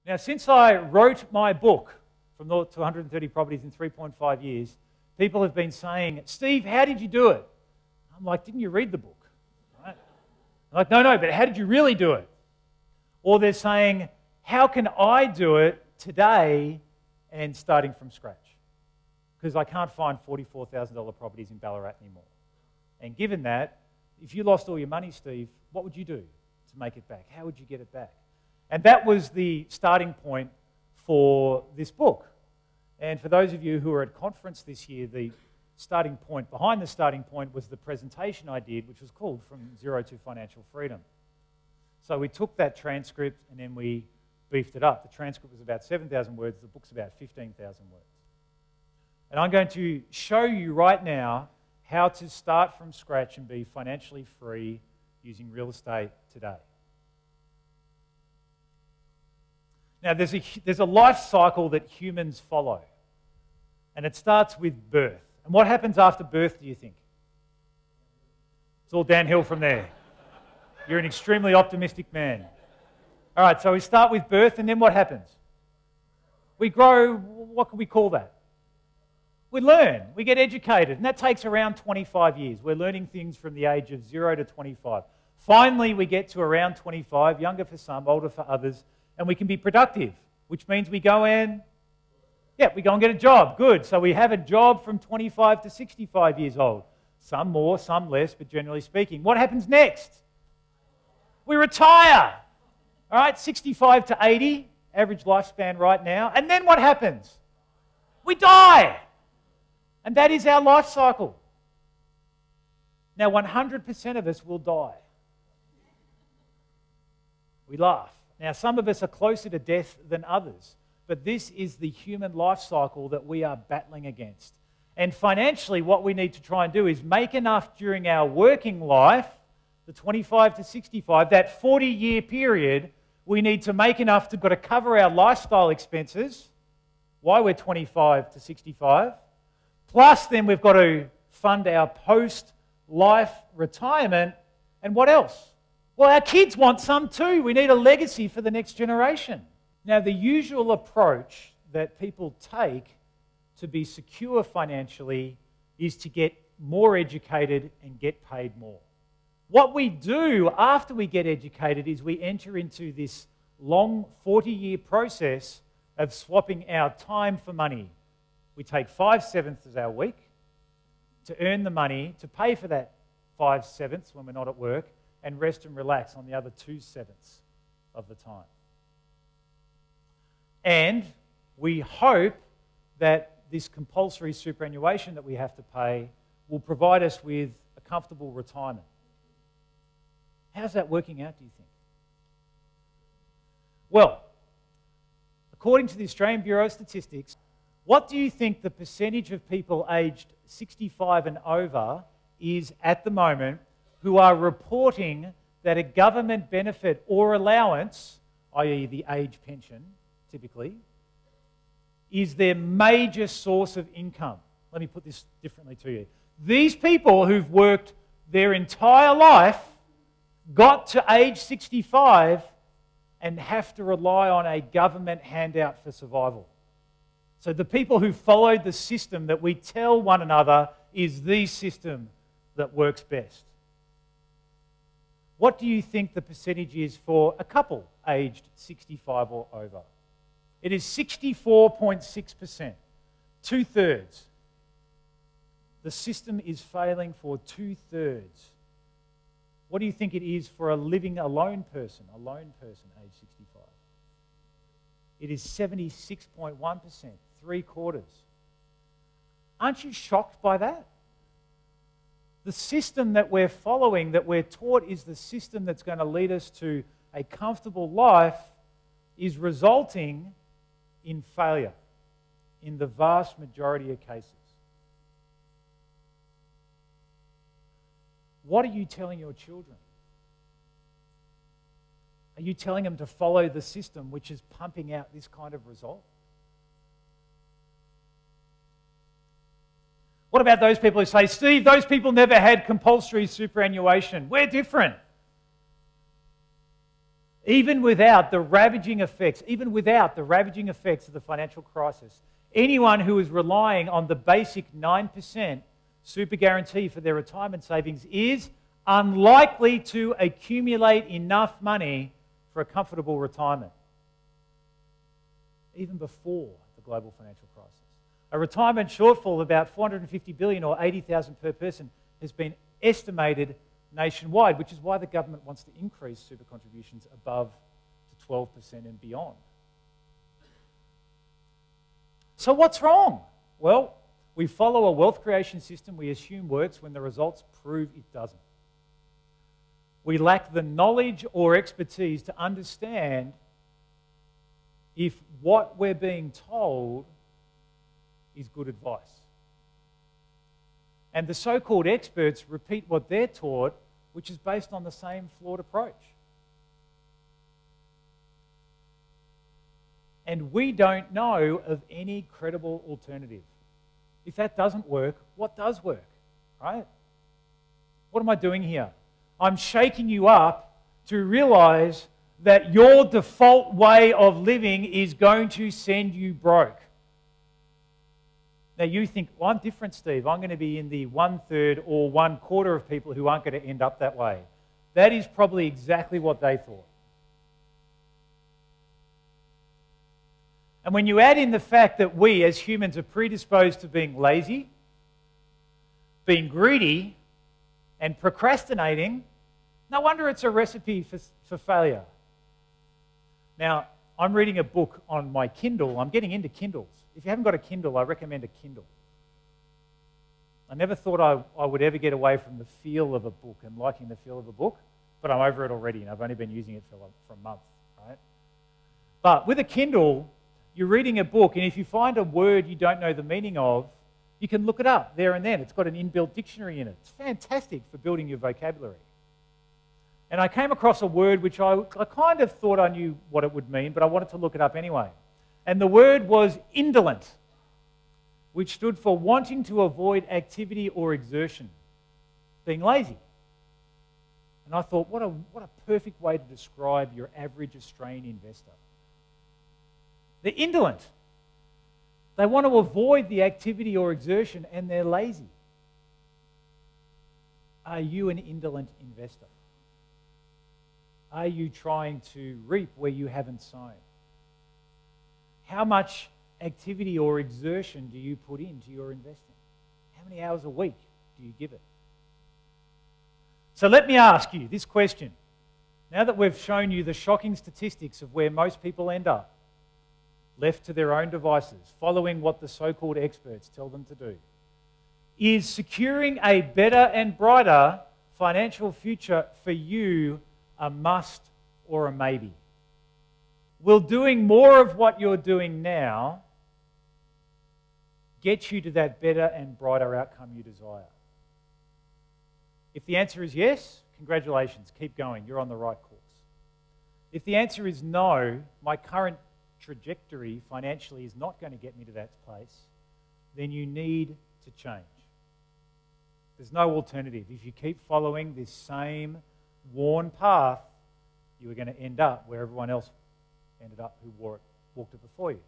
Now, since I wrote my book, From Naught to 130 Properties in 3.5 years, people have been saying, Steve, how did you do it? I'm like, didn't you read the book? Right? I'm like, no, but how did you really do it? Or they're saying, how can I do it today and starting from scratch? Because I can't find $44,000 properties in Ballarat anymore. And given that, if you lost all your money, Steve, what would you do to make it back? How would you get it back? And that was the starting point for this book. And for those of you who were at conference this year, the starting point, behind the starting point, was the presentation I did, which was called From Zero to Financial Freedom. So we took that transcript and then we beefed it up. The transcript was about 7,000 words, the book's about 15,000 words. And I'm going to show you right now how to start from scratch and be financially free using real estate today. Now, there's a life cycle that humans follow, and it starts with birth. And what happens after birth, do you think? It's all downhill from there. You're an extremely optimistic man. All right, so we start with birth, and then what happens? We grow, what can we call that? We learn, we get educated, and that takes around 25 years. We're learning things from the age of 0 to 25. Finally, we get to around 25, younger for some, older for others, and we can be productive, which means we go and get a job. Good. So we have a job from 25 to 65 years old. Some more, some less, but generally speaking. What happens next? We retire. All right, 65 to 80, average lifespan right now. And then what happens? We die. And that is our life cycle. Now, 100% of us will die. We laugh. Now, some of us are closer to death than others, but this is the human life cycle that we are battling against. And financially, what we need to try and do is make enough during our working life, the 25 to 65, that 40-year period, we need to make enough to cover our lifestyle expenses while we're 25 to 65. Plus, then we've got to fund our post-life retirement. And what else? Well, our kids want some too. We need a legacy for the next generation. Now, the usual approach that people take to be secure financially is to get more educated and get paid more. What we do after we get educated is we enter into this long 40-year process of swapping our time for money. We take 5/7 of our week to earn the money, to pay for that 5/7 when we're not at work, and rest and relax on the other 2/7 of the time. And we hope that this compulsory superannuation that we have to pay will provide us with a comfortable retirement. How's that working out, do you think? Well, according to the Australian Bureau of Statistics, what do you think the percentage of people aged 65 and over is at the moment who are reporting that a government benefit or allowance, i.e. the age pension, typically, is their major source of income? Let me put this differently to you. These people who've worked their entire life got to age 65 and have to rely on a government handout for survival. So the people who followed the system that we tell one another is the system that works best. What do you think the percentage is for a couple aged 65 or over? It is 64.6%, 2/3. The system is failing for 2/3. What do you think it is for a living alone person aged 65? It is 76.1%, 3/4. Aren't you shocked by that? The system that we're following, that we're taught is the system that's going to lead us to a comfortable life, is resulting in failure in the vast majority of cases. What are you telling your children? Are you telling them to follow the system which is pumping out this kind of result? What about those people who say, Steve, those people never had compulsory superannuation. We're different. Even without the ravaging effects of the financial crisis, anyone who is relying on the basic 9% super guarantee for their retirement savings is unlikely to accumulate enough money for a comfortable retirement, even before the global financial crisis. A retirement shortfall of about 450 billion or 80,000 per person has been estimated nationwide, which is why the government wants to increase super contributions above to 12% and beyond. So what's wrong? Well, we follow a wealth creation system we assume works when the results prove it doesn't. We lack the knowledge or expertise to understand if what we're being told is good advice. And the so-called experts repeat what they're taught, which is based on the same flawed approach. And we don't know of any credible alternative. If that doesn't work, what does work, right? What am I doing here? I'm shaking you up to realize that your default way of living is going to send you broke. Now you think, well, I'm different, Steve. I'm going to be in the 1/3 or 1/4 of people who aren't going to end up that way. That is probably exactly what they thought. And when you add in the fact that we as humans are predisposed to being lazy, being greedy, and procrastinating, no wonder it's a recipe for failure. Now, I'm reading a book on my Kindle. I'm getting into Kindles. If you haven't got a Kindle, I recommend a Kindle. I never thought I would ever get away from the feel of a book and liking the feel of a book, but I'm over it already, and I've only been using it for a month, right? But with a Kindle, you're reading a book, and if you find a word you don't know the meaning of, you can look it up there and then. It's got an inbuilt dictionary in it. It's fantastic for building your vocabulary. And I came across a word which I kind of thought I knew what it would mean, but I wanted to look it up anyway. And the word was indolent, which stood for wanting to avoid activity or exertion, being lazy. And I thought, what a perfect way to describe your average Australian investor. They're indolent. They want to avoid the activity or exertion, and they're lazy. Are you an indolent investor? Are you trying to reap where you haven't sown? How much activity or exertion do you put into your investing? How many hours a week do you give it? So let me ask you this question. Now that we've shown you the shocking statistics of where most people end up, left to their own devices, following what the so-called experts tell them to do, is securing a better and brighter financial future for you a must or a maybe? Will doing more of what you're doing now get you to that better and brighter outcome you desire? If the answer is yes, congratulations, keep going, you're on the right course. If the answer is no, my current trajectory financially is not going to get me to that place, then you need to change. There's no alternative. If you keep following this same worn path, you are going to end up where everyone else ended up who walked it before you.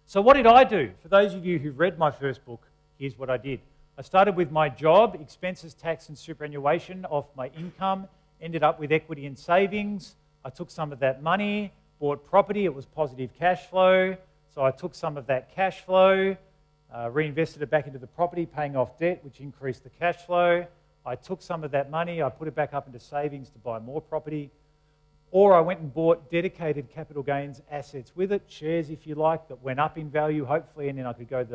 So what did I do? For those of you who've read my first book, here's what I did. I started with my job, expenses, tax and superannuation off my income, ended up with equity and savings. I took some of that money, bought property, it was positive cash flow. So I took some of that cash flow, reinvested it back into the property, paying off debt, which increased the cash flow. I took some of that money, I put it back up into savings to buy more property. Or I went and bought dedicated capital gains assets with it, shares if you like, that went up in value, hopefully, and then I could go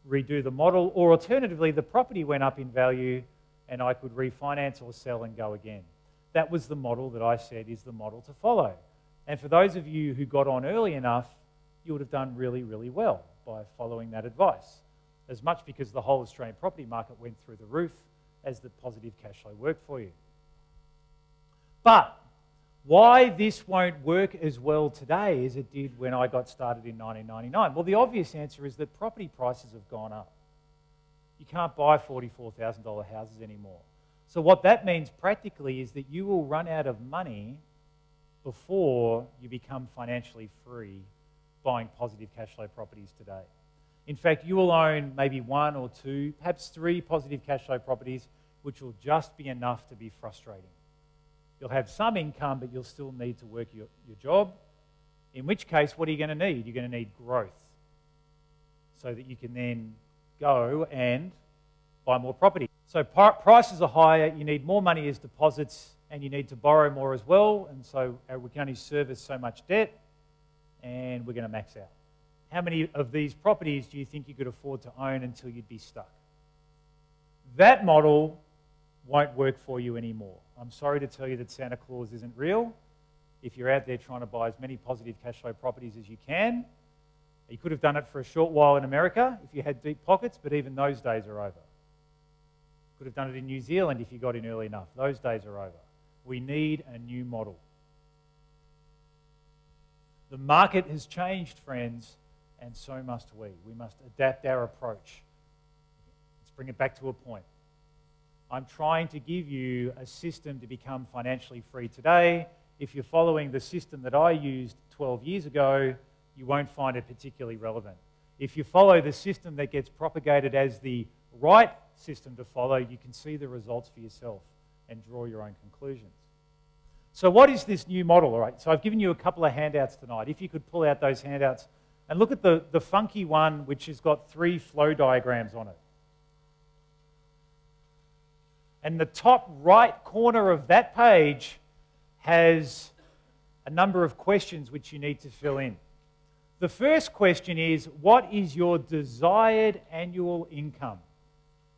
redo the model. Or alternatively, the property went up in value and I could refinance or sell and go again. That was the model that I said is the model to follow. And for those of you who got on early enough, you would have done really, really well by following that advice. As much because the whole Australian property market went through the roof as the positive cash flow worked for you. But why this won't work as well today as it did when I got started in 1999? Well, the obvious answer is that property prices have gone up. You can't buy $44,000 houses anymore. So what that means practically is that you will run out of money before you become financially free buying positive cash flow properties today. In fact, you will own maybe 1 or 2, perhaps 3 positive cash flow properties, which will just be enough to be frustrating. You'll have some income, but you'll still need to work your job, in which case, what are you going to need? You're going to need growth so that you can then go and buy more property. So prices are higher, you need more money as deposits, and you need to borrow more as well, and so we can only service so much debt, and we're going to max out. How many of these properties do you think you could afford to own until you'd be stuck? That model won't work for you anymore. I'm sorry to tell you that Santa Claus isn't real. If you're out there trying to buy as many positive cash flow properties as you can, you could have done it for a short while in America if you had deep pockets, but even those days are over. Could have done it in New Zealand if you got in early enough. Those days are over. We need a new model. The market has changed, friends, and so must we. We must adapt our approach. Let's bring it back to a point. I'm trying to give you a system to become financially free today. If you're following the system that I used 12 years ago, you won't find it particularly relevant. If you follow the system that gets propagated as the right system to follow, you can see the results for yourself and draw your own conclusions. So what is this new model? All right, so I've given you a couple of handouts tonight. If you could pull out those handouts and look at the funky one, which has got 3 flow diagrams on it. And the top right corner of that page has a number of questions which you need to fill in. The first question is, what is your desired annual income?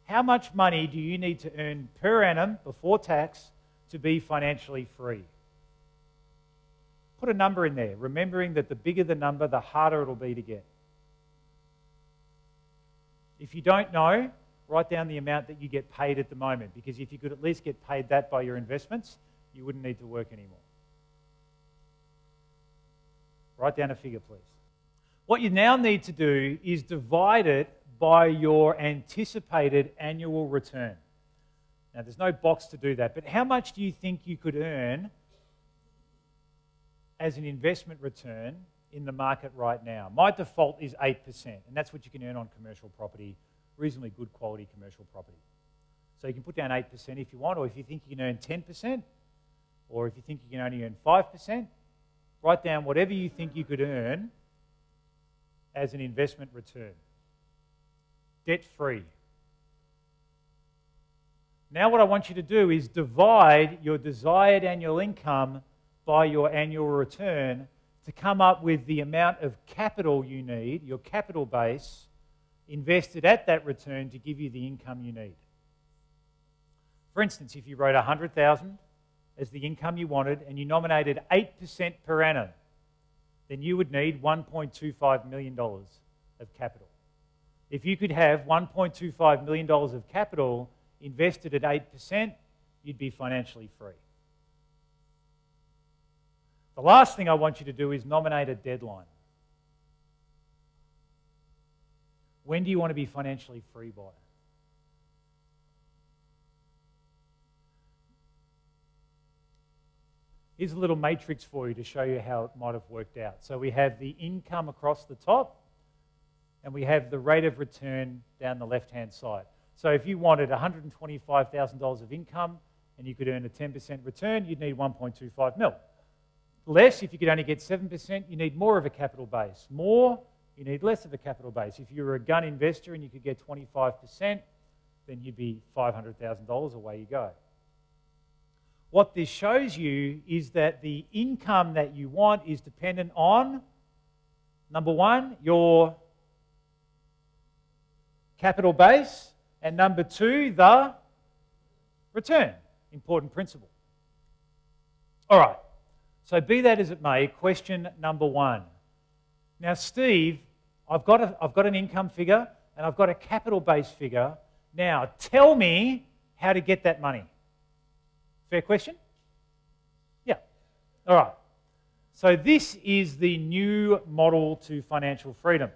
How much money do you need to earn per annum before tax to be financially free? Put a number in there, remembering that the bigger the number, the harder it'll be to get. If you don't know, write down the amount that you get paid at the moment, because if you could at least get paid that by your investments, you wouldn't need to work anymore. Write down a figure, please. What you now need to do is divide it by your anticipated annual return. Now, there's no box to do that, but how much do you think you could earn as an investment return in the market right now? My default is 8%, and that's what you can earn on commercial property, reasonably good quality commercial property. So you can put down 8% if you want, or if you think you can earn 10%, or if you think you can only earn 5%, write down whatever you think you could earn as an investment return. Debt-free. Now what I want you to do is divide your desired annual income by your annual return to come up with the amount of capital you need, your capital base, invested at that return to give you the income you need. For instance, if you wrote $100,000 as the income you wanted and you nominated 8% per annum, then you would need $1.25 million of capital. If you could have $1.25 million of capital invested at 8%, you'd be financially free. The last thing I want you to do is nominate a deadline. When do you want to be financially free by? Here's a little matrix for you to show you how it might have worked out. So we have the income across the top, and we have the rate of return down the left-hand side. So if you wanted $125,000 of income and you could earn a 10% return, you'd need 1.25 mil. Less, if you could only get 7%, you need more of a capital base. More, you need less of a capital base. If you were a gun investor and you could get 25%, then you'd be $500,000, away you go. What this shows you is that the income that you want is dependent on, number one, your capital base, and number two, the return. Important principle. All right, so be that as it may, question number one. Now, Steve, I've got an income figure and I've got a capital base figure. Now, tell me how to get that money. Fair question? Yeah. All right. So this is the new model to financial freedom.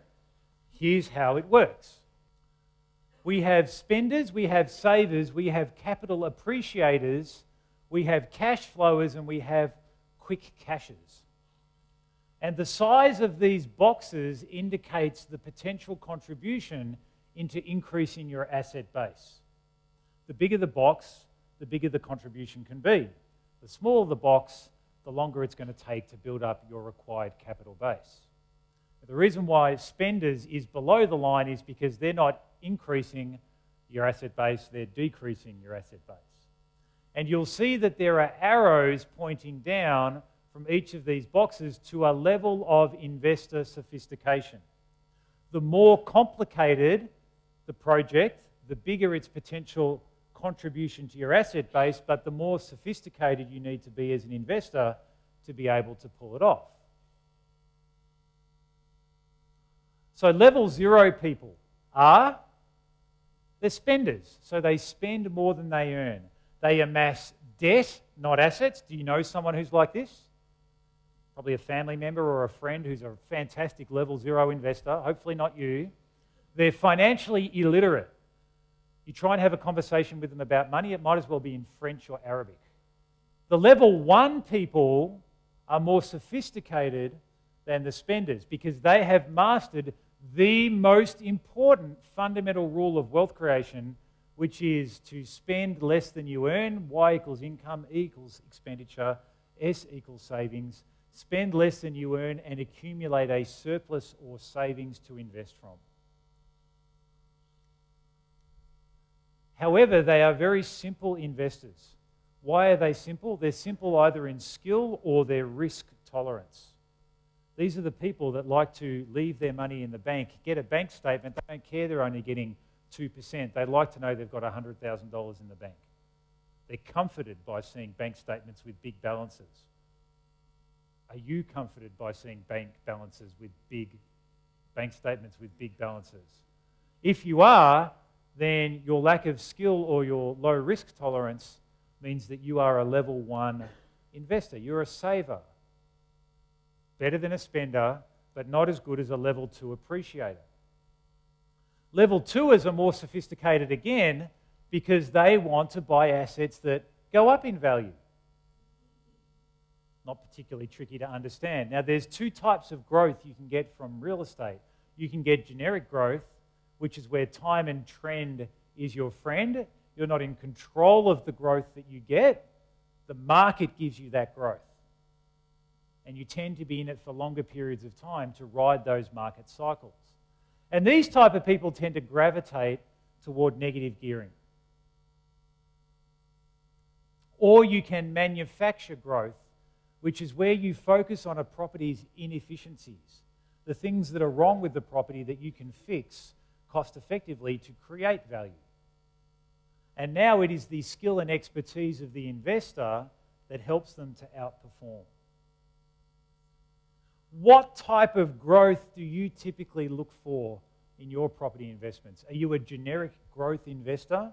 Here's how it works. We have spenders, we have savers, we have capital appreciators, we have cash flowers, and we have quick cashes. And the size of these boxes indicates the potential contribution into increasing your asset base. The bigger the box, the bigger the contribution can be. The smaller the box, the longer it's going to take to build up your required capital base. The reason why spenders is below the line is because they're not increasing your asset base, they're decreasing your asset base. And you'll see that there are arrows pointing down from each of these boxes to a level of investor sophistication. The more complicated the project, the bigger its potential contribution to your asset base, but the more sophisticated you need to be as an investor to be able to pull it off. So level 0 people they're spenders. So they spend more than they earn. They amass debt, not assets. Do you know someone who's like this? Probably a family member or a friend who's a fantastic level 0 investor. Hopefully not you. They're financially illiterate. You try and have a conversation with them about money, it might as well be in French or Arabic. The level 1 people are more sophisticated than the spenders because they have mastered the most important fundamental rule of wealth creation, which is to spend less than you earn. Y equals income, E equals expenditure, S equals savings. Spend less than you earn and accumulate a surplus or savings to invest from. However, they are very simple investors. Why are they simple? They're simple either in skill or their risk tolerance. These are the people that like to leave their money in the bank, get a bank statement, they don't care they're only getting 2%. They like to know they've got $100,000 in the bank. They're comforted by seeing bank statements with big balances. Are you comforted by seeing bank statements with big balances? If you are, then your lack of skill or your low risk tolerance means that you are a level 1 investor. You're a saver. Better than a spender, but not as good as a level 2 appreciator. Level 2ers are more sophisticated again because they want to buy assets that go up in value. Not particularly tricky to understand. Now, there's 2 types of growth you can get from real estate. You can get generic growth, which is where time and trend is your friend. You're not in control of the growth that you get. The market gives you that growth. And you tend to be in it for longer periods of time to ride those market cycles. And these type of people tend to gravitate toward negative gearing. Or you can manufacture growth, which is where you focus on a property's inefficiencies, the things that are wrong with the property that you can fix cost effectively to create value. And now it is the skill and expertise of the investor that helps them to outperform. What type of growth do you typically look for in your property investments? Are you a generic growth investor?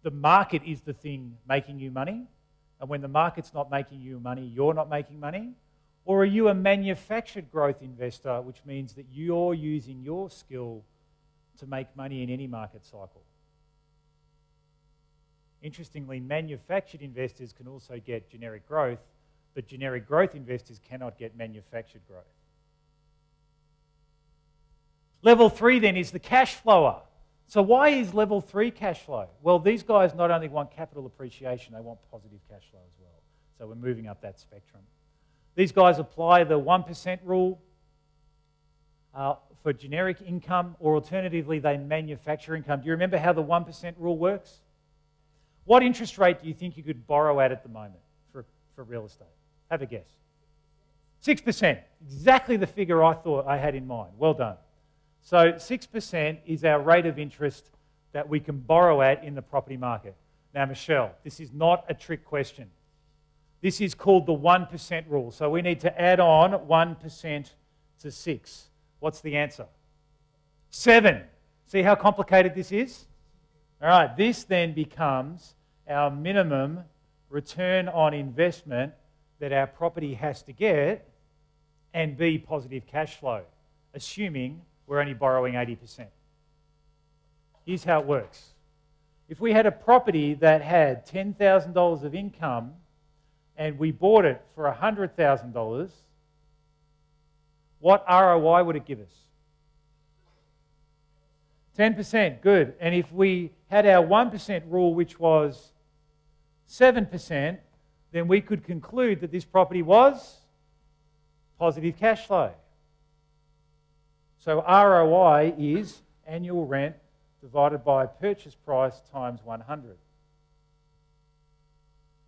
The market is the thing making you money, and when the market's not making you money, you're not making money? Or are you a manufactured growth investor, which means that you're using your skill to make money in any market cycle? Interestingly, manufactured investors can also get generic growth, but generic growth investors cannot get manufactured growth. Level 3 then is the cash flower. So why is level 3 cash flow? Well, these guys not only want capital appreciation, they want positive cash flow as well. So we're moving up that spectrum. These guys apply the 1% rule for generic income, or alternatively, they manufacture income. Do you remember how the 1% rule works? What interest rate do you think you could borrow at the moment for real estate? Have a guess. 6%. Exactly the figure I thought I had in mind. Well done. So 6% is our rate of interest that we can borrow at in the property market. Now, Michelle, this is not a trick question. This is called the 1% rule. So we need to add on 1% to 6. What's the answer? 7. See how complicated this is? All right, this then becomes our minimum return on investment that our property has to get and be positive cash flow, assuming we're only borrowing 80%. Here's how it works. If we had a property that had $10,000 of income and we bought it for $100,000, what ROI would it give us? 10%, good. And if we had our 1% rule, which was 7%, then we could conclude that this property was positive cash flow. So ROI is annual rent divided by purchase price times 100.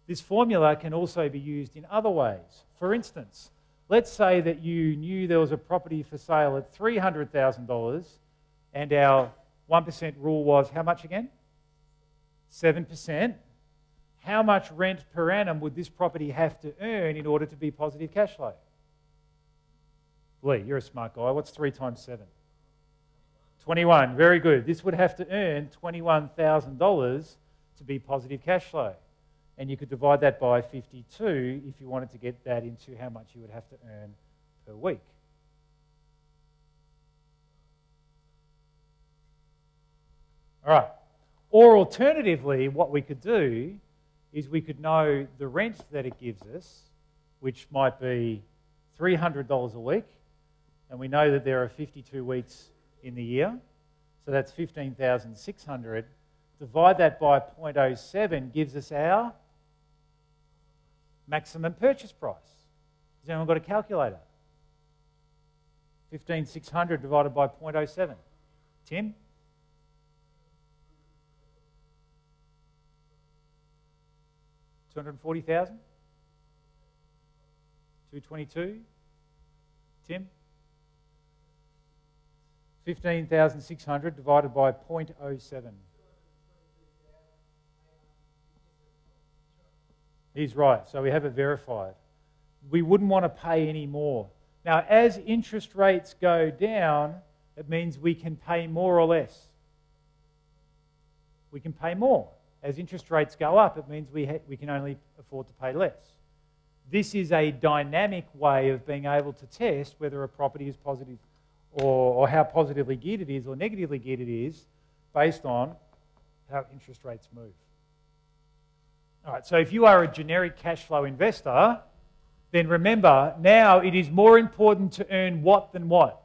This formula can also be used in other ways. For instance, let's say that you knew there was a property for sale at $300,000 and our 1% rule was how much again? 7%. How much rent per annum would this property have to earn in order to be positive cash flow? Lee, you're a smart guy. What's 3 times 7? 21. Very good. This would have to earn $21,000 to be positive cash flow. And you could divide that by 52 if you wanted to get that into how much you would have to earn per week. All right. Or alternatively, what we could do is we could know the rent that it gives us, which might be $300 a week, and we know that there are 52 weeks in the year, so that's $15,600. Divide that by 0.07 gives us our maximum purchase price. Has anyone got a calculator? 15,600 divided by 0.07. Tim? 240,000? 222? Tim? 15,600 divided by 0.07. He's right, so we have it verified. We wouldn't want to pay any more. Now, as interest rates go down, it means we can pay more or less. We can pay more. As interest rates go up, it means we can only afford to pay less. This is a dynamic way of being able to test whether a property is positive or how positively geared it is or negatively geared it is based on how interest rates move. All right, so if you are a generic cash flow investor, then remember, now it is more important to earn what than what?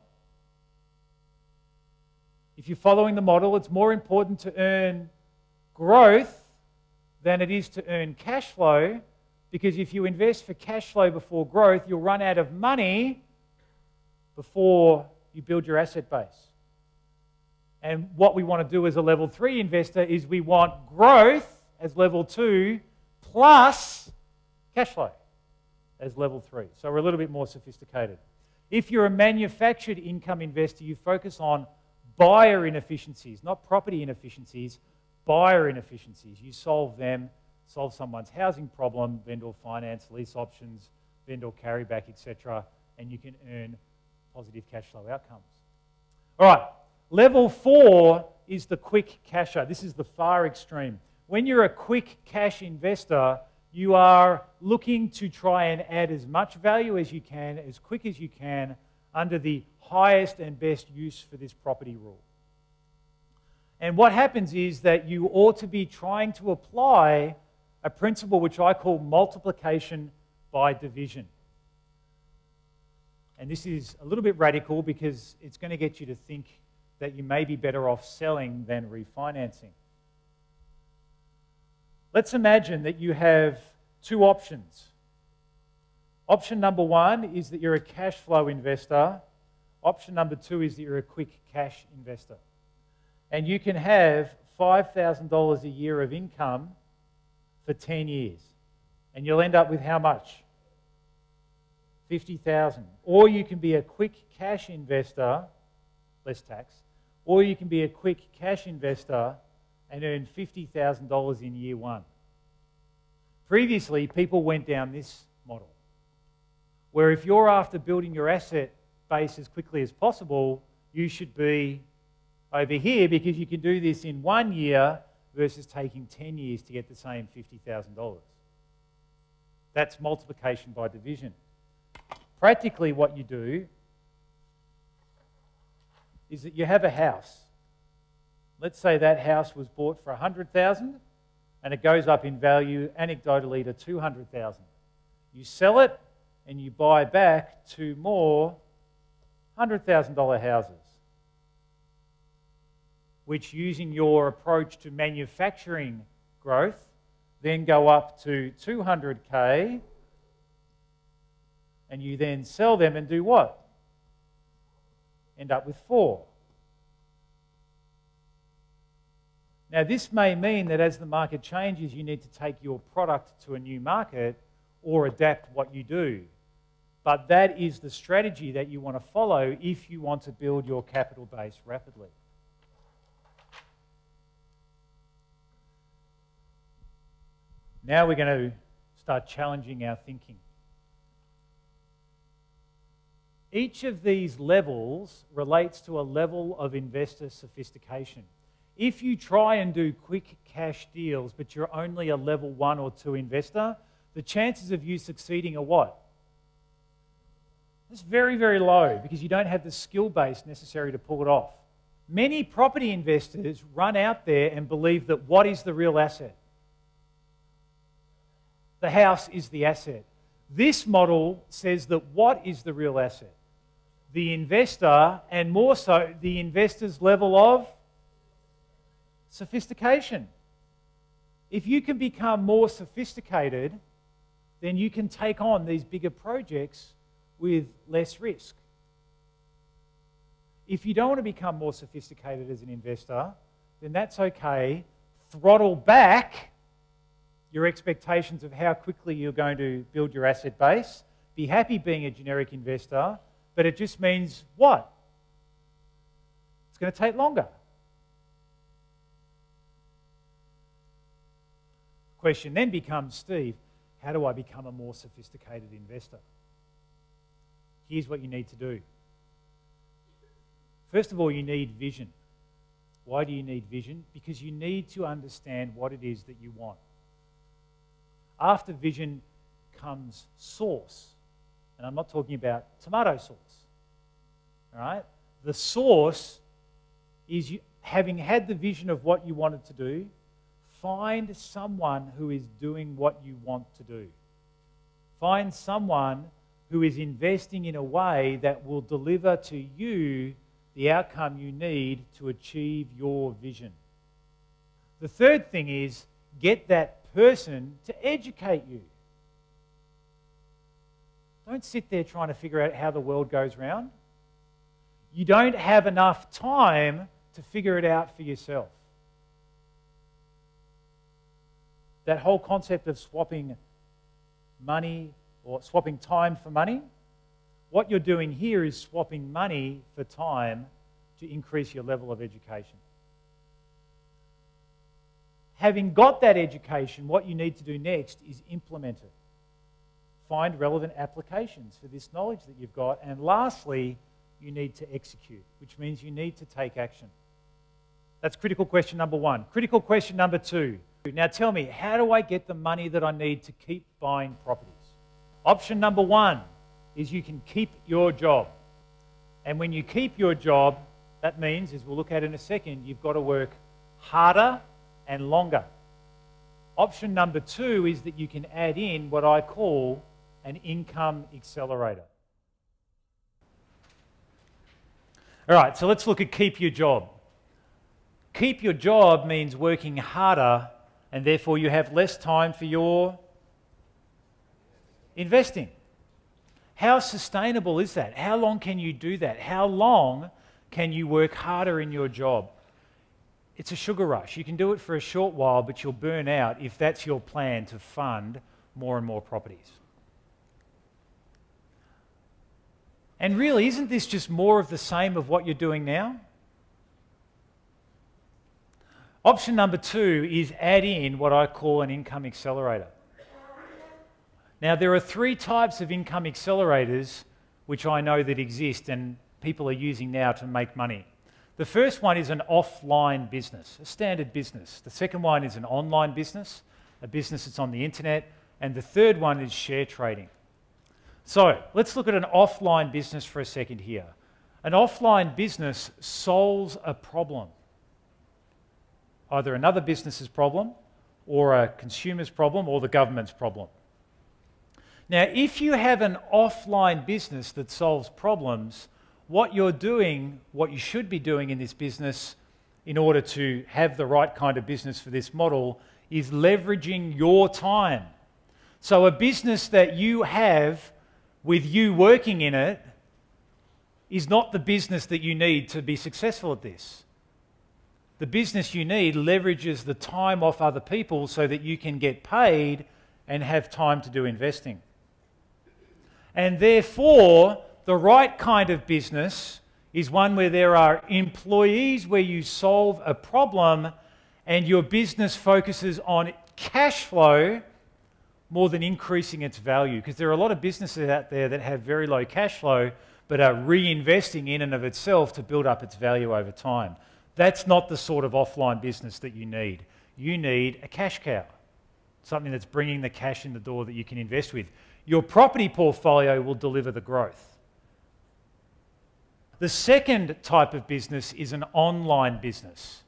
If you're following the model, it's more important to earn growth than it is to earn cash flow, because if you invest for cash flow before growth, you'll run out of money before you build your asset base. And what we want to do as a level 3 investor is we want growth as level 2 plus cash flow as level 3. So we're a little bit more sophisticated. If you're a manufactured income investor, you focus on buyer inefficiencies, not property inefficiencies, buyer inefficiencies. You solve them, solve someone's housing problem, vendor finance, lease options, vendor carryback, etc., and you can earn positive cash flow outcomes. All right, level 4 is the quick casher. This is the far extreme. When you're a quick cash investor, you are looking to try and add as much value as you can, as quick as you can, under the highest and best use for this property rule. And what happens is that you ought to be trying to apply a principle which I call multiplication by division. And this is a little bit radical because it's going to get you to think that you may be better off selling than refinancing. Let's imagine that you have 2 options. Option number 1 is that you're a cash flow investor. Option number 2 is that you're a quick cash investor. And you can have $5,000 a year of income for 10 years. And you'll end up with how much? $50,000. Or you can be a quick cash investor, less tax, or you can be a quick cash investor and earn $50,000 in year 1. Previously, people went down this model, where if you're after building your asset base as quickly as possible, you should be over here because you can do this in 1 year versus taking 10 years to get the same $50,000. That's multiplication by division. Practically what you do is that you have a house. Let's say that house was bought for $100,000 and it goes up in value anecdotally to $200,000. You sell it and you buy back 2 more $100,000 houses, which, using your approach to manufacturing growth, then go up to 200K, and you then sell them and do what? End up with 4. Now, this may mean that as the market changes, you need to take your product to a new market or adapt what you do. But that is the strategy that you want to follow if you want to build your capital base rapidly. Now we're going to start challenging our thinking. Each of these levels relates to a level of investor sophistication. If you try and do quick cash deals, but you're only a level 1 or 2 investor, the chances of you succeeding are what? It's very, very low because you don't have the skill base necessary to pull it off. Many property investors run out there and believe that what is the real asset? The house is the asset. This model says that what is the real asset? The investor, and more so, the investor's level of sophistication. If you can become more sophisticated, then you can take on these bigger projects with less risk. If you don't want to become more sophisticated as an investor, then that's okay. Throttle back your expectations of how quickly you're going to build your asset base. Be happy being a generic investor, but it just means what? It's going to take longer. The question then becomes, Steve, how do I become a more sophisticated investor? Here's what you need to do. First of all, you need vision. Why do you need vision? Because you need to understand what it is that you want. After vision comes source. And I'm not talking about tomato sauce. All right? The source is you, having had the vision of what you wanted to do, find someone who is doing what you want to do. Find someone who is investing in a way that will deliver to you the outcome you need to achieve your vision. The third thing is get that person to educate you. Don't sit there trying to figure out how the world goes round. You don't have enough time to figure it out for yourself. That whole concept of swapping money or swapping time for money, what you're doing here is swapping money for time to increase your level of education. Having got that education, what you need to do next is implement it. Find relevant applications for this knowledge that you've got. And lastly, you need to execute, which means you need to take action. That's critical question number 1. Critical question number 2. Now tell me, how do I get the money that I need to keep buying properties? Option number 1 is you can keep your job. And when you keep your job, that means, as we'll look at in a second, you've got to work harder and longer. Option number 2 is that you can add in what I call an income accelerator. All right, so let's look at keep your job. Keep your job means working harder, and therefore you have less time for your investing. How sustainable is that? How long can you do that? How long can you work harder in your job? It's a sugar rush. You can do it for a short while, but you'll burn out if that's your plan to fund more and more properties. And really, isn't this just more of the same of what you're doing now? Option number 2 is add in what I call an income accelerator. Now, there are 3 types of income accelerators which I know that exist and people are using now to make money. The first one is an offline business, a standard business. The second one is an online business, a business that's on the internet. And the third one is share trading. So let's look at an offline business for a second here. An offline business solves a problem. Either another business's problem, or a consumer's problem, or the government's problem. Now, if you have an offline business that solves problems, what you're doing, what you should be doing in this business in order to have the right kind of business for this model is leveraging your time. So a business that you have with you working in it is not the business that you need to be successful at this. The business you need leverages the time off other people so that you can get paid and have time to do investing. And therefore, the right kind of business is one where there are employees, where you solve a problem and your business focuses on cash flow more than increasing its value. Because there are a lot of businesses out there that have very low cash flow but are reinvesting in and of itself to build up its value over time. That's not the sort of offline business that you need. You need a cash cow, something that's bringing the cash in the door that you can invest with. Your property portfolio will deliver the growth. The second type of business is an online business.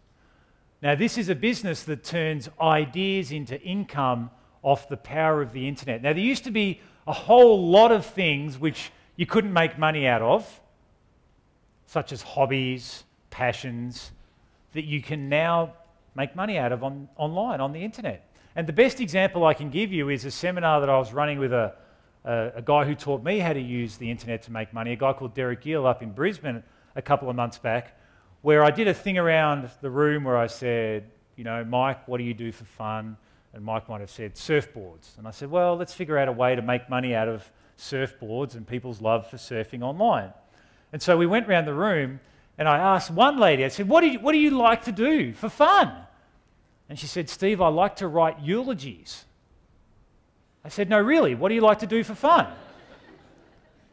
Now, this is a business that turns ideas into income off the power of the internet. Now, there used to be a whole lot of things which you couldn't make money out of, such as hobbies, passions, that you can now make money out of online, on the internet. And the best example I can give you is a seminar that I was running with a guy who taught me how to use the internet to make money, a guy called Derek Gill up in Brisbane a couple of months back, where I did a thing around the room where I said, you know, Mike, what do you do for fun? And Mike might have said, surfboards. And I said, well, let's figure out a way to make money out of surfboards and people's love for surfing online. And so we went around the room and I asked one lady, I said, what do you like to do for fun? And she said, Steve, I like to write eulogies. I said, no, really, what do you like to do for fun?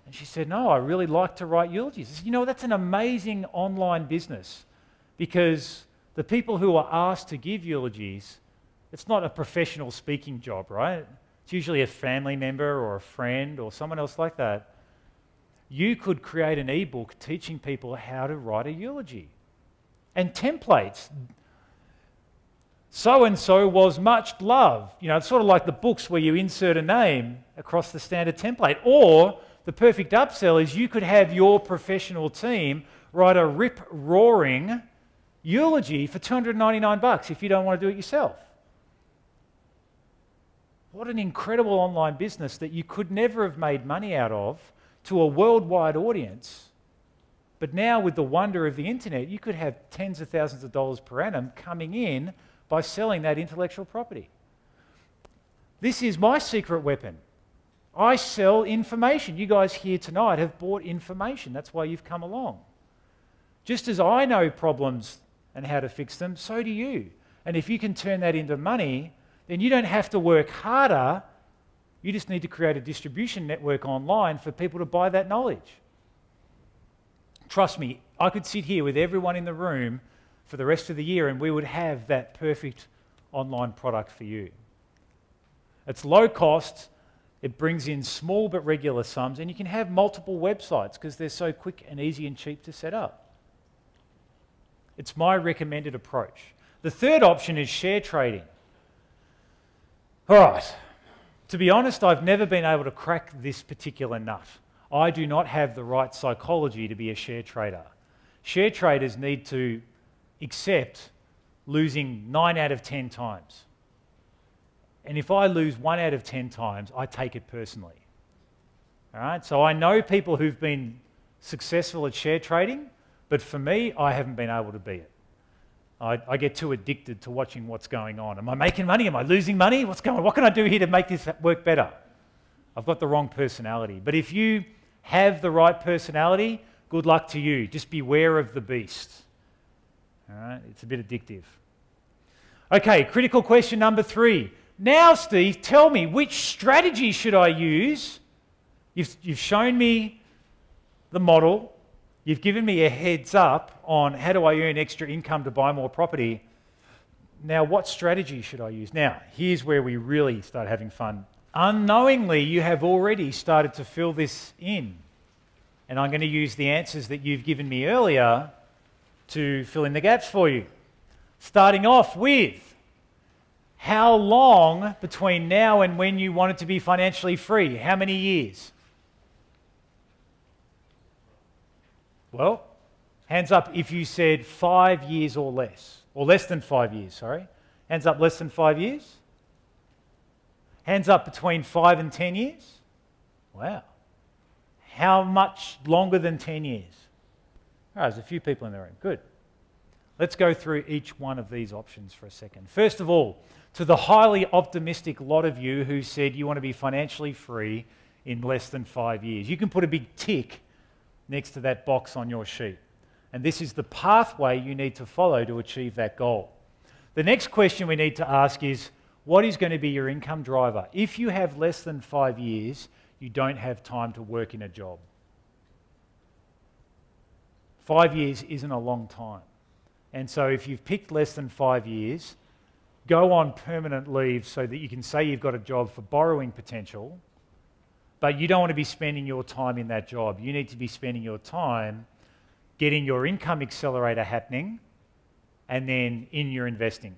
And she said, no, I really like to write eulogies. I said, you know, that's an amazing online business, because the people who are asked to give eulogies, it's not a professional speaking job, right? It's usually a family member or a friend or someone else like that. You could create an ebook teaching people how to write a eulogy and templates. So-and-so was much loved. You know, it's sort of like the books where you insert a name across the standard template. Or the perfect upsell is you could have your professional team write a rip-roaring eulogy for $299 if you don't want to do it yourself. What an incredible online business that you could never have made money out of to a worldwide audience. But now with the wonder of the internet, you could have tens of thousands of dollars per annum coming in by selling that intellectual property. This is my secret weapon. I sell information. You guys here tonight have bought information. That's why you've come along. Just as I know problems and how to fix them, so do you. And if you can turn that into money, then you don't have to work harder. You just need to create a distribution network online for people to buy that knowledge. Trust me, I could sit here with everyone in the room for the rest of the year and we would have that perfect online product for you. It's low cost, it brings in small but regular sums, and you can have multiple websites because they're so quick and easy and cheap to set up. It's my recommended approach. The third option is share trading. All right, to be honest, I've never been able to crack this particular nut. I do not have the right psychology to be a share trader. Share traders need to accept losing 9 out of 10 times. And if I lose 1 out of 10 times, I take it personally. All right, so I know people who've been successful at share trading, but for me, I haven't been able to beat it. I get too addicted to watching what's going on. Am I making money? Am I losing money? What's going on? What can I do here to make this work better? I've got the wrong personality. But if you have the right personality, good luck to you. Just beware of the beast. All right, it's a bit addictive. Okay, critical question number 3. Now, Steve, tell me, which strategy should I use? You've shown me the model. You've given me a heads up on how do I earn extra income to buy more property. Now, what strategy should I use? Now, here's where we really start having fun. Unknowingly, you have already started to fill this in. And I'm going to use the answers that you've given me earlier to fill in the gaps for you. Starting off with, How long between now and when you want it to be financially free? How many years? Well, hands up if you said 5 years or less than 5 years, sorry. Hands up less than 5 years. Hands up between 5 and 10 years. Wow. How much longer than 10 years? All right, there's a few people in the room. Good. Let's go through each one of these options for a second. First of all, to the highly optimistic lot of you who said you want to be financially free in less than 5 years, you can put a big tick next to that box on your sheet. And this is the pathway you need to follow to achieve that goal. The next question we need to ask is, what is going to be your income driver? If you have less than 5 years, you don't have time to work in a job. 5 years isn't a long time. And so if you've picked less than 5 years, go on permanent leave so that you can say you've got a job for borrowing potential, but you don't want to be spending your time in that job. You need to be spending your time getting your income accelerator happening and then in your investing.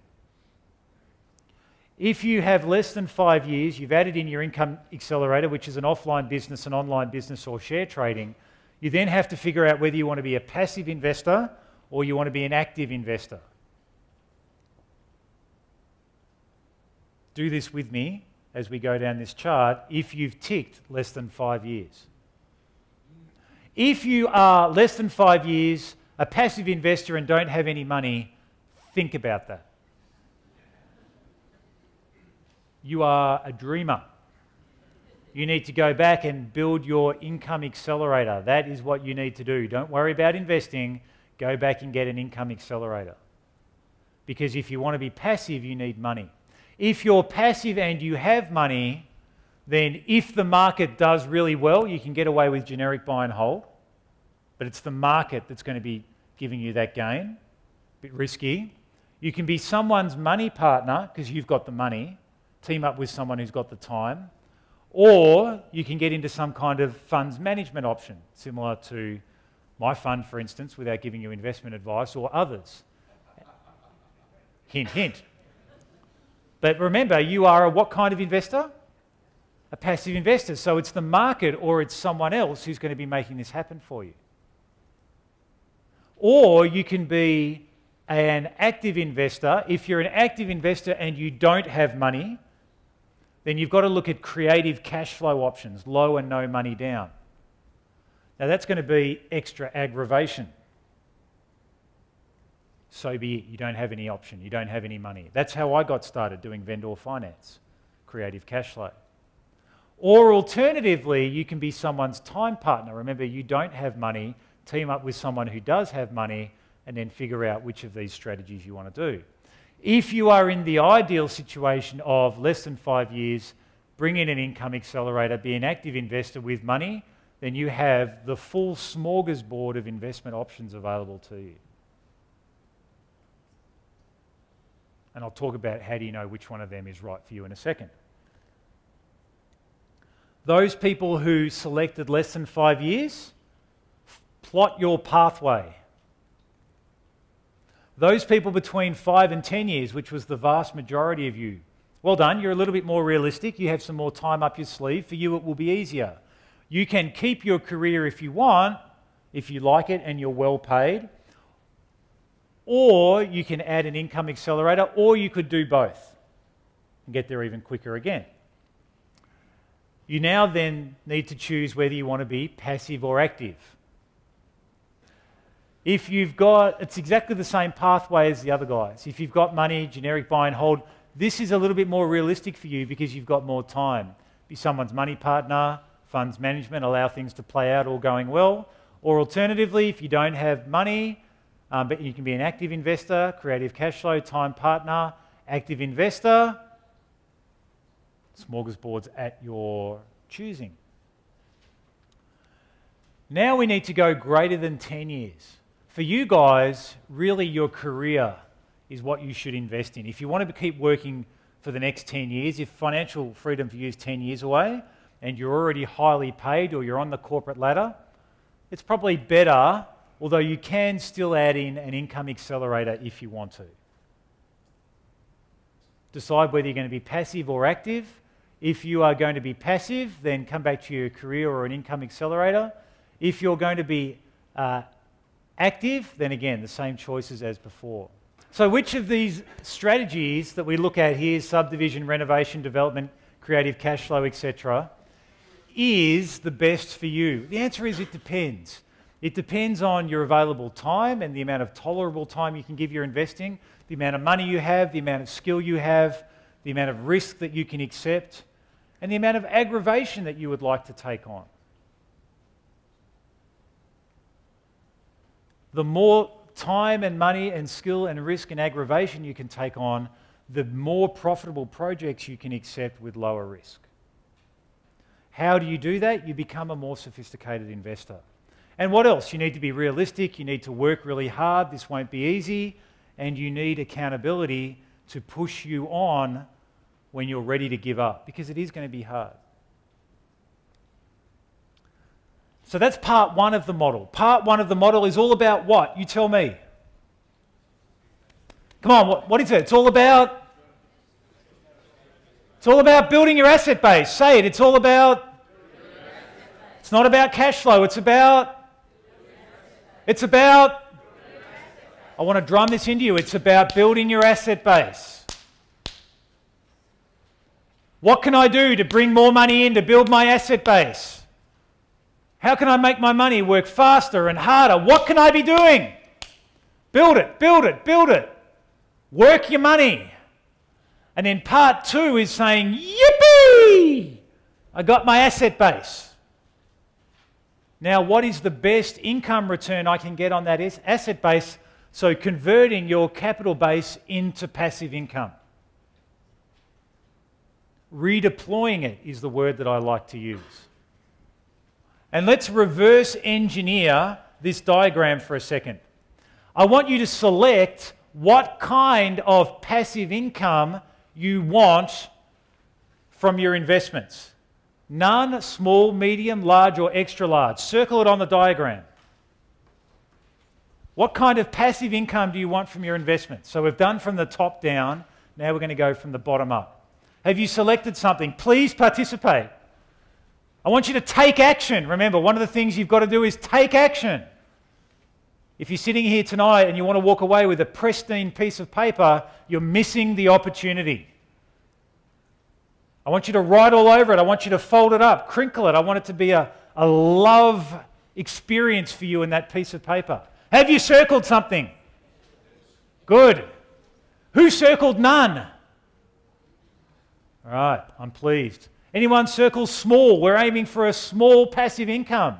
If you have less than 5 years, you've added in your income accelerator, which is an offline business, an online business, or share trading, you then have to figure out whether you want to be a passive investor or you want to be an active investor. Do this with me as we go down this chart if you've ticked less than 5 years. If you are less than 5 years, a passive investor and don't have any money, think about that. You are a dreamer. You need to go back and build your income accelerator. That is what you need to do. Don't worry about investing. Go back and get an income accelerator. Because if you want to be passive, you need money. If you're passive and you have money, then if the market does really well, you can get away with generic buy and hold. But it's the market that's going to be giving you that gain. A bit risky. You can be someone's money partner because you've got the money. Team up with someone who's got the time. Or you can get into some kind of funds management option, similar to my fund, for instance, without giving you investment advice, or others. Hint, hint. But remember, you are a what kind of investor? A passive investor. So it's the market or it's someone else who's going to be making this happen for you. Or you can be an active investor. If you're an active investor and you don't have money, then you've got to look at creative cash flow options, low and no money down. Now that's going to be extra aggravation. So be it. You don't have any option. You don't have any money. That's how I got started doing vendor finance, creative cash flow. Or alternatively, you can be someone's time partner. Remember, you don't have money. Team up with someone who does have money and then figure out which of these strategies you want to do. If you are in the ideal situation of less than 5 years, bring in an income accelerator, be an active investor with money, then you have the full smorgasbord of investment options available to you. And I'll talk about how do you know which one of them is right for you in a second. Those people who selected less than 5 years, plot your pathway. Those people between 5 and 10 years, which was the vast majority of you, well done, you're a little bit more realistic, you have some more time up your sleeve, for you it will be easier. You can keep your career if you want, if you like it and you're well paid, or you can add an income accelerator, or you could do both and get there even quicker again. You now then need to choose whether you want to be passive or active. If you've got, it's exactly the same pathway as the other guys. If you've got money, generic buy and hold, this is a little bit more realistic for you because you've got more time. Be someone's money partner, funds management, allow things to play out all going well. Or alternatively, if you don't have money, but you can be an active investor, creative cash flow, time partner, active investor, smorgasbords at your choosing. Now we need to go greater than 10 years. For you guys, really your career is what you should invest in. If you want to keep working for the next 10 years, if financial freedom for you is 10 years away and you're already highly paid or you're on the corporate ladder, it's probably better, although you can still add in an income accelerator if you want to. Decide whether you're going to be passive or active. If you are going to be passive, then come back to your career or an income accelerator. If you're going to be active, then again, the same choices as before. So which of these strategies that we look at here, subdivision, renovation, development, creative cash flow, etc., is the best for you? The answer is it depends. It depends on your available time and the amount of tolerable time you can give your investing, the amount of money you have, the amount of skill you have, the amount of risk that you can accept, and the amount of aggravation that you would like to take on. The more time and money and skill and risk and aggravation you can take on, the more profitable projects you can accept with lower risk. How do you do that? You become a more sophisticated investor. And what else? You need to be realistic, you need to work really hard, this won't be easy, and you need accountability to push you on when you're ready to give up, because it is going to be hard. So that's part one of the model. Part one of the model is all about what? You tell me. Come on, what is it? It's all about building your asset base. Say it. It's all about... It's not about cash flow. It's about... I want to drum this into you. It's about building your asset base. What can I do to bring more money in to build my asset base? How can I make my money work faster and harder? What can I be doing? Build it, build it, build it. Work your money. And then part two is saying, yippee! I got my asset base. Now, what is the best income return I can get on that asset base? So converting your capital base into passive income. Redeploying it is the word that I like to use. And let's reverse engineer this diagram for a second. I want you to select what kind of passive income you want from your investments. None, small, medium, large, or extra large. Circle it on the diagram. What kind of passive income do you want from your investments? So we've done from the top down. Now we're going to go from the bottom up. Have you selected something? Please participate. I want you to take action. Remember, one of the things you've got to do is take action. If you're sitting here tonight and you want to walk away with a pristine piece of paper, you're missing the opportunity. I want you to write all over it. I want you to fold it up, crinkle it. I want it to be a love experience for you in that piece of paper. Have you circled something? Good. Who circled none? All right, I'm pleased. Anyone circle small? We're aiming for a small passive income.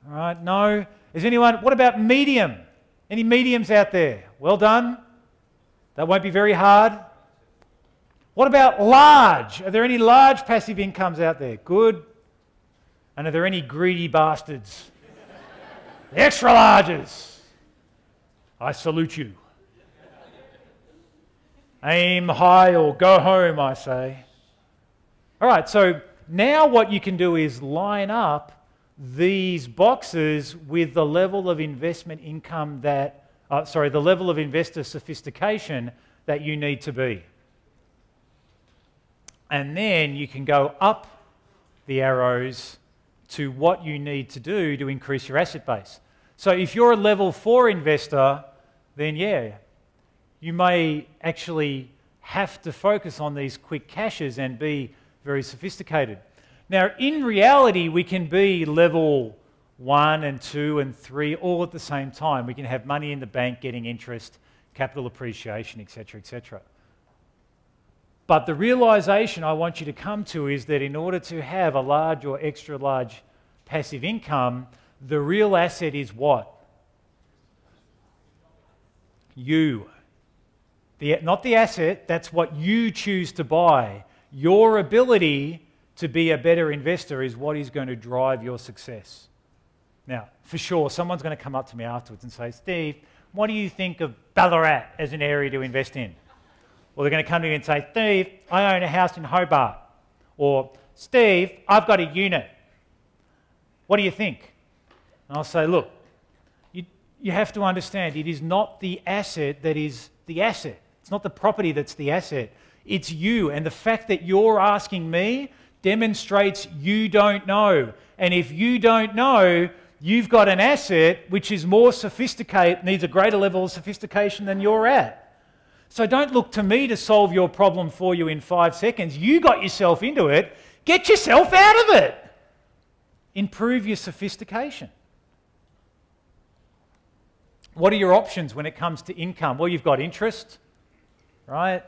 All right, no. Is anyone, what about medium? Any mediums out there? Well done. That won't be very hard. What about large? Are there any large passive incomes out there? Good. And are there any greedy bastards? The extra larges. I salute you. Aim high or go home, I say. All right, so now what you can do is line up these boxes with the level of investment income that, the level of investor sophistication that you need to be. And then you can go up the arrows to what you need to do to increase your asset base. So if you're a level 4 investor, then yeah, you may actually have to focus on these quick cashes and be very sophisticated. Now, in reality, we can be level 1 and 2 and 3 all at the same time. We can have money in the bank, getting interest, capital appreciation, etc., etc. But the realization I want you to come to is that in order to have a large or extra large passive income, the real asset is what? You. Not the asset, that's what you choose to buy. Your ability to be a better investor is what is going to drive your success. Now, for sure, someone's going to come up to me afterwards and say, Steve, what do you think of Ballarat as an area to invest in? Or they're going to come to me and say, Steve, I own a house in Hobart. Or, Steve, I've got a unit. What do you think? And I'll say, look, you have to understand, it is not the asset that is the asset. It's not the property that's the asset. It's you. And the fact that you're asking me demonstrates you don't know. And if you don't know, you've got an asset which is more sophisticated, needs a greater level of sophistication than you're at. So don't look to me to solve your problem for you in 5 seconds. You got yourself into it. Get yourself out of it. Improve your sophistication. What are your options when it comes to income? Well, you've got interest, right?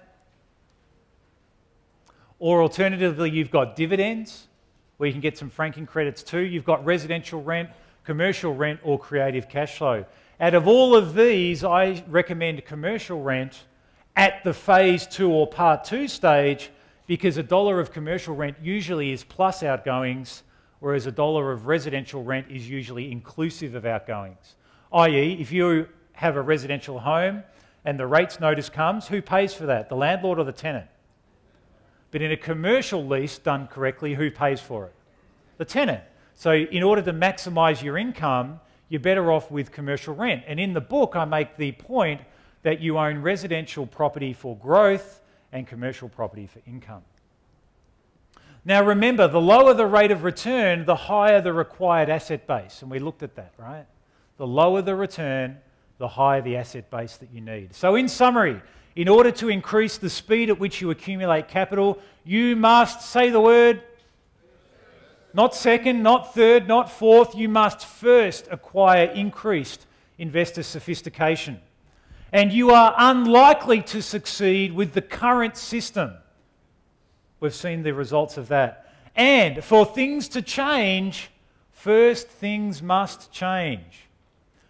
Or alternatively, you've got dividends, where you can get some franking credits too. You've got residential rent, commercial rent, or creative cash flow. Out of all of these, I recommend commercial rent at the phase 2 or part 2 stage, because $1 of commercial rent usually is plus outgoings, whereas $1 of residential rent is usually inclusive of outgoings. I.e., if you have a residential home and the rates notice comes, who pays for that? The landlord or the tenant? But in a commercial lease done correctly, who pays for it? The tenant. So in order to maximise your income, you're better off with commercial rent. And in the book, I make the point that you own residential property for growth and commercial property for income. Now remember, the lower the rate of return, the higher the required asset base. And we looked at that, right? The lower the return, the higher the asset base that you need. So in summary, in order to increase the speed at which you accumulate capital, you must, say the word, not second, not third, not fourth, you must first acquire increased investor sophistication. And you are unlikely to succeed with the current system. We've seen the results of that. And for things to change, first things must change.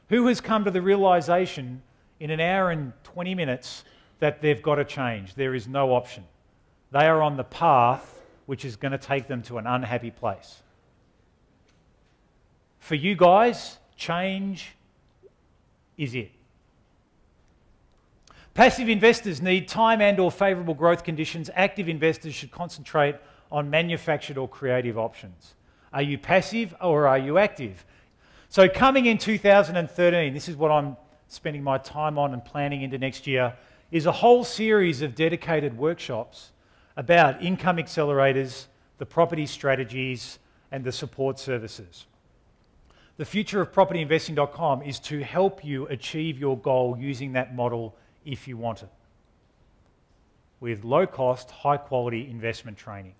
Who has come to the realisation in an hour and 20 minutes that they've got to change? There is no option. They are on the path which is going to take them to an unhappy place. For you guys, change is it. Passive investors need time and/or favourable growth conditions. Active investors should concentrate on manufactured or creative options. Are you passive or are you active? So coming in 2013, this is what I'm spending my time on and planning into next year, is a whole series of dedicated workshops about income accelerators, the property strategies, and the support services. The future of PropertyInvesting.com is to help you achieve your goal using that model if you want it, with low-cost, high-quality investment training.